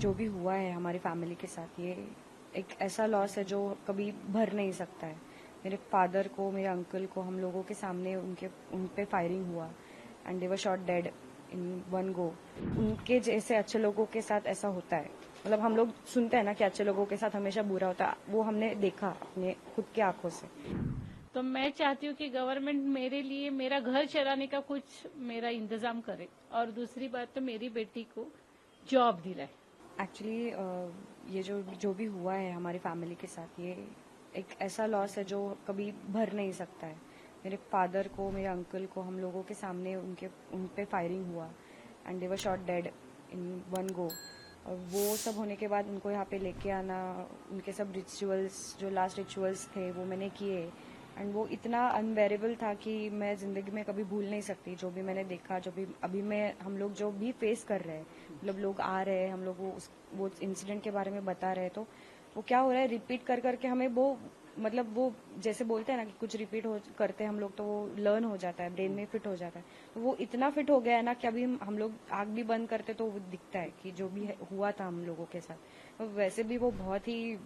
जो भी हुआ है हमारी फैमिली के साथ, ये एक ऐसा लॉस है जो कभी भर नहीं सकता है। मेरे फादर को, मेरे अंकल को, हम लोगों के सामने उन पे फायरिंग हुआ and they were shot dead in one go. उनके जैसे अच्छे लोगों के साथ ऐसा होता है। मतलब हम लोग सुनते हैं ना कि अच्छे लोगों के साथ हमेशा बुरा होता है, वो हमने देखा अपने खुद की आंखों से। तो मैं चाहती हूँ कि गवर्नमेंट मेरे लिए मेरा घर चलाने का कुछ मेरा इंतजाम करे, और दूसरी बात तो मेरी बेटी को जॉब दिलाए। एक्चुअली ये जो भी हुआ है हमारी फैमिली के साथ, ये एक ऐसा लॉस है जो कभी भर नहीं सकता है। मेरे फादर को, मेरे अंकल को, हम लोगों के सामने उन पे फायरिंग हुआ and they were shot dead in one go. और वो सब होने के बाद उनको यहाँ पे लेके आना, उनके सब रिचुअल्स, जो लास्ट रिचुअल्स थे वो मैंने किए एंड वो इतना अनबेरेबल था कि मैं जिंदगी में कभी भूल नहीं सकती। जो भी मैंने देखा, जो भी अभी मैं हम लोग जो भी फेस कर रहे हैं, मतलब लोग आ रहे हैं, हम लोग वो इंसिडेंट के बारे में बता रहे हैं, तो वो क्या हो रहा है, रिपीट कर करके हमें वो, मतलब वो जैसे बोलते हैं ना कि कुछ रिपीट करते हैं हम लोग तो वो लर्न हो जाता है, ब्रेन में फिट हो जाता है। तो वो इतना फिट हो गया है ना कि अभी हम लोग आग भी बंद करते तो वो दिखता है कि जो भी हुआ था हम लोगों के साथ। तो वैसे भी वो बहुत ही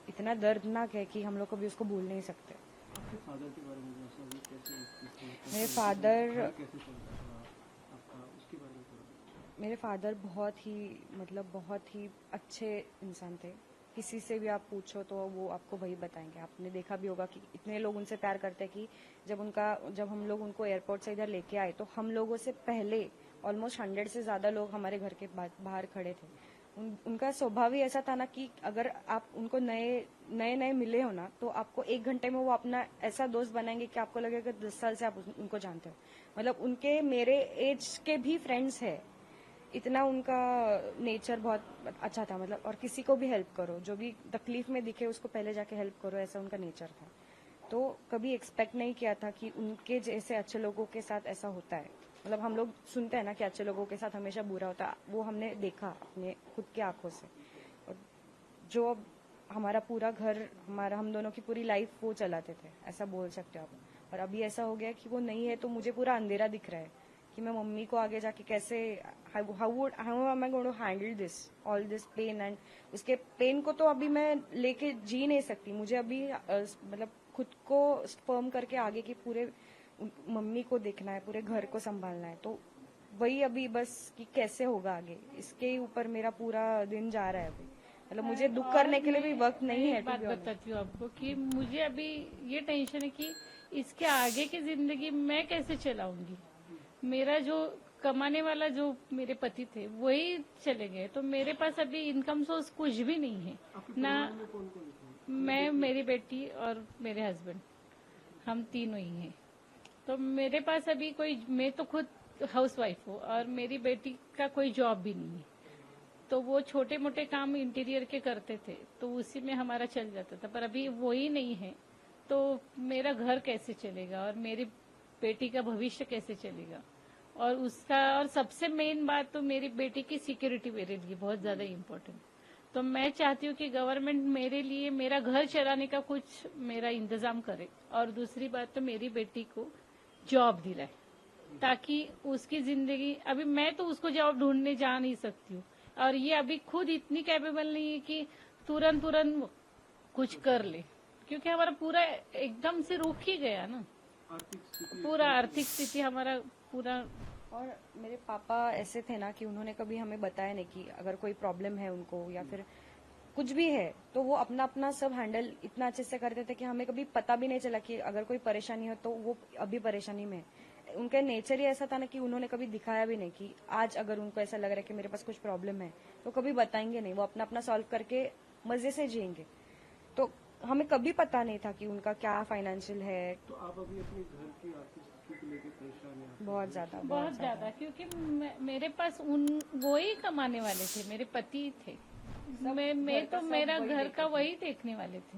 इतना दर्दनाक है कि हम लोग कभी उसको भूल नहीं सकते। आपके फादर के बारे में कैसे मेरे फादर कैसे चलता था आपका, उसके बारे में थोड़ा। मेरे फादर बहुत ही, मतलब बहुत ही अच्छे इंसान थे। किसी से भी आप पूछो तो वो आपको वही बताएंगे। आपने देखा भी होगा कि इतने लोग उनसे प्यार करते हैं कि जब हम लोग उनको एयरपोर्ट से इधर लेके आए तो हम लोगों से पहले ऑलमोस्ट 100 से ज्यादा लोग हमारे घर के बाहर खड़े थे। उनका स्वभाव ही ऐसा था ना कि अगर आप उनको नए नए मिले हो ना तो आपको 1 घंटे में वो अपना ऐसा दोस्त बनाएंगे कि आपको लगेगा 10 साल से आप उनको जानते हो। मतलब उनके मेरे एज के भी फ्रेंड्स है। इतना उनका नेचर बहुत अच्छा था। मतलब और किसी को भी हेल्प करो, जो भी तकलीफ में दिखे उसको पहले जाके हेल्प करो, ऐसा उनका नेचर था। तो कभी एक्सपेक्ट नहीं किया था कि उनके जैसे अच्छे लोगों के साथ ऐसा होता है। मतलब हम लोग सुनते हैं ना कि अच्छे लोगों के साथ हमेशा बुरा होता है, वो हमने देखा अपने खुद की आंखों से। और जो अब हमारा पूरा घर, हम दोनों की पूरी लाइफ वो चलाते थे, ऐसा बोल सकते हो आप। और अभी ऐसा हो गया कि वो नहीं है तो मुझे पूरा अंधेरा दिख रहा है कि मैं मम्मी को आगे जाके कैसे, how am I going to handle this all this pain. And उसके पेन को तो अभी मैं लेके जी नहीं सकती। मुझे अभी मतलब खुद को फर्म करके आगे की पूरे मम्मी को देखना है, पूरे घर को संभालना है। तो वही अभी बस कि कैसे होगा आगे, इसके ऊपर मेरा पूरा दिन जा रहा है अभी। मतलब मुझे दुख करने के लिए भी वक्त नहीं है। एक बात बताती हूँ आपको कि मुझे अभी ये टेंशन है कि इसके आगे की जिंदगी मैं कैसे चलाऊंगी। मेरा जो कमाने वाला जो मेरे पति थे वही चले गए, तो मेरे पास अभी इनकम सोर्स कुछ भी नहीं है ना। कौन कौन थे? मैं, मेरी बेटी और मेरे हस्बैंड, हम तीनों ही हैं। तो मेरे पास अभी कोई, मैं तो खुद हाउस वाइफ हूँ और मेरी बेटी का कोई जॉब भी नहीं है। तो वो छोटे मोटे काम इंटीरियर के करते थे तो उसी में हमारा चल जाता था, पर अभी वो ही नहीं है। तो मेरा घर कैसे चलेगा और मेरी बेटी का भविष्य कैसे चलेगा, और उसका, और सबसे मेन बात तो मेरी बेटी की सिक्योरिटी मेरे लिए बहुत ज्यादा इम्पोर्टेंट। तो मैं चाहती हूँ कि गवर्नमेंट मेरे लिए मेरा घर चलाने का कुछ मेरा इंतजाम करे, और दूसरी बात तो मेरी बेटी को जॉब दिलाए, ताकि उसकी जिंदगी, अभी मैं तो उसको जॉब ढूंढने जा नहीं सकती हूँ, और ये अभी खुद इतनी कैपेबल नहीं है कि तुरंत तुरंत कुछ कर ले, क्योंकि हमारा पूरा एकदम से रुक ही गया ना, आर्थिक स्थिति पूरा आर्थिक स्थिति हमारा पूरा। और मेरे पापा ऐसे थे ना कि उन्होंने कभी हमें बताया नहीं कि अगर कोई प्रॉब्लम है उनको या फिर कुछ भी है तो वो अपना अपना सब हैंडल इतना अच्छे से करते थे कि हमें कभी पता भी नहीं चला कि अगर कोई परेशानी हो तो वो अभी परेशानी में है। उनका नेचर ही ऐसा था ना कि उन्होंने कभी दिखाया भी नहीं कि आज अगर उनको ऐसा लग रहा है कि मेरे पास कुछ प्रॉब्लम है तो कभी बताएंगे नहीं। वो अपना अपना सॉल्व करके मजे से जिएंगे। तो हमें कभी पता नहीं था कि उनका क्या फाइनेंशियल है। तो आप अभी अपने घर की आर्थिक स्थिति को लेकर परेशान हैं? बहुत ज्यादा, बहुत ज्यादा, क्योंकि मेरे पास वो ही कमाने वाले थे, मेरे पति थे। मैं तो मेरा घर का वही देखने वाले थे।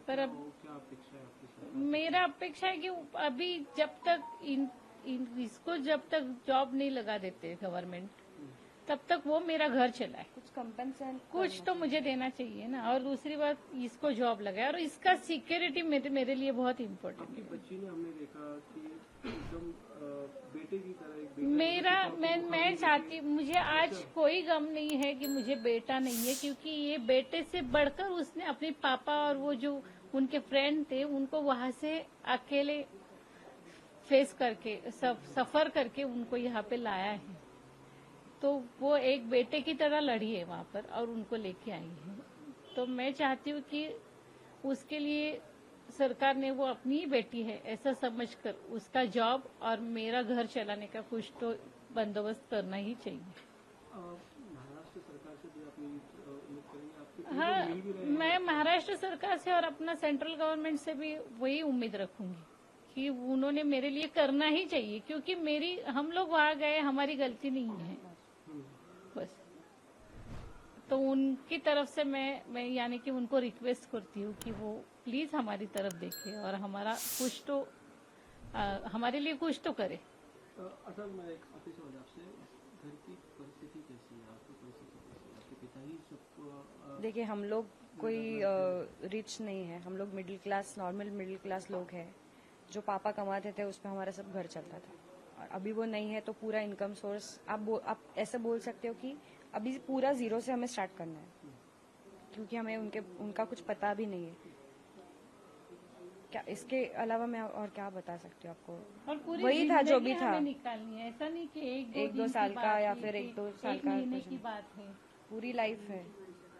पर अब क्या अपेक्षा है आपकी सरकार? मेरा अपेक्षा है कि अभी जब तक इसको जब तक जॉब नहीं लगा देते गवर्नमेंट, तब तक वो मेरा घर चलाए। कुछ कंपनसेशन कुछ तो मुझे देना चाहिए ना, और दूसरी बात इसको जॉब लगाए, और इसका सिक्योरिटी मेरे लिए बहुत इम्पोर्टेंट आपकी है। बच्ची ने हमने देखा कि एकदम बेटे की तरह एक बेटा मेरा मैं चाहती, मुझे आज कोई गम नहीं है कि मुझे बेटा नहीं है, क्योंकि ये बेटे से बढ़कर उसने अपने पापा और वो जो उनके फ्रेंड थे उनको वहां से अकेले फेस करके सफर करके उनको यहाँ पे लाया है। तो वो एक बेटे की तरह लड़ी है वहां पर और उनको लेके आई है। तो मैं चाहती हूँ कि उसके लिए सरकार ने, वो अपनी ही बेटी है ऐसा समझकर उसका जॉब और मेरा घर चलाने का कुछ तो बंदोबस्त करना ही चाहिए। महाराष्ट्र सरकार से भी आपने उम्मीद करेंगे, आपके हाँ, मिल भी रहे हैं? मैं महाराष्ट्र सरकार से और अपना सेंट्रल गवर्नमेंट से भी वही उम्मीद रखूंगी कि उन्होंने मेरे लिए करना ही चाहिए, क्योंकि हम लोग वहां गए, हमारी गलती नहीं है बस। तो उनकी तरफ से मैं यानी कि उनको रिक्वेस्ट करती हूँ कि वो प्लीज हमारी तरफ देखे और हमारा कुछ तो हमारे लिए कुछ तो करे। असल में एक आखिरी सवाल आपसे, घर की परिस्थिति कैसी है, आपकी परिस्थिति कैसी है? आपके पिता ही सबको देखिए, हम लोग कोई रिच नहीं है, हम लोग middle class, normal middle class लोग हैं। जो पापा कमाते थे उस पर हमारा सब घर चलता था, और अभी वो नहीं है। तो पूरा इनकम सोर्स आप ऐसे बोल सकते हो कि अभी पूरा जीरो से हमें स्टार्ट करना है, क्योंकि हमें उनका कुछ पता भी नहीं है। क्या इसके अलावा मैं और क्या बता सकती हूँ आपको? और पूरी वही था जो भी जिंदगी था, हमें निकालनी है, ऐसा नहीं कि एक दो एक दो दिन की साल का बात या है, फिर एक दो साल एक का महीने कुछ की बात है। पूरी लाइफ है।